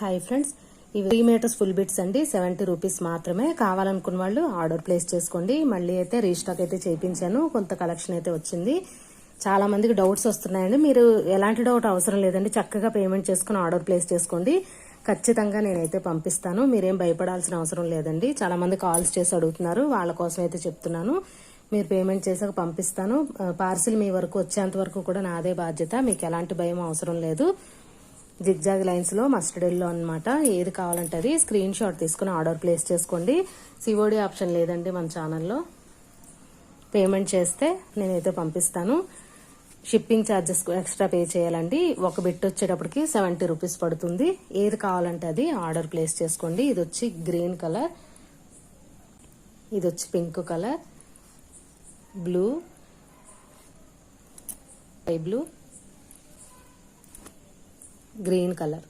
Hi friends, ఇవి 3 metres full bits అండి. 70 rupees మాత్రమే. కావాలనుకున్న వాళ్ళు ఆర్డర్ ప్లేస్ చేసుకోండి. మళ్ళీ అయితే రీస్టాక్ అయితే చేయించాను. కొంత కలెక్షన్ అయితే వచ్చింది. చాలా మందికి డౌట్స్ వస్తున్నాయండి. మీరు ఎలాంటి డౌట్ అవసరం లేదండి. చక్కగా పేమెంట్ చేసుకుని ఆర్డర్ ప్లేస్ చేసుకోండి. ఖచ్చితంగా నేనైతే పంపిస్తాను. మీరేం భయపడాల్సిన అవసరం లేదండి. చాలా మంది కాల్స్ చేసి అడుగుతున్నారు. వాళ్ళ కోసం అయితే చెప్తున్నాను. మీరు పేమెంట్ చేసాక పంపిస్తాను. పార్సిల్ మీ వరకు వచ్చేంత వరకు కూడా నాదే బాధ్యత. మీకు ఎలాంటి భయం అవసరం లేదు. జిగ్జాగ్ లైన్స్ లో మస్టర్డ్ ఎల్లో అనమాట. ఏది కావాలంటే అది స్క్రీన్ షాట్ తీసుకుని ఆర్డర్ ప్లేస్ చేసుకోండి. సిఓడి ఆప్షన్ లేదండి మన ఛానల్లో. పేమెంట్ చేస్తే నేనైతే పంపిస్తాను. షిప్పింగ్ ఛార్జెస్ ఎక్స్ట్రా పే చేయాలండి. ఒక బిట్ వచ్చేటప్పటికి 70 రూపీస్ పడుతుంది. ఏది కావాలంటే అది ఆర్డర్ ప్లేస్ చేసుకోండి. ఇది వచ్చి గ్రీన్ కలర్, ఇది వచ్చి pink colour, blue, sky blue, green colour.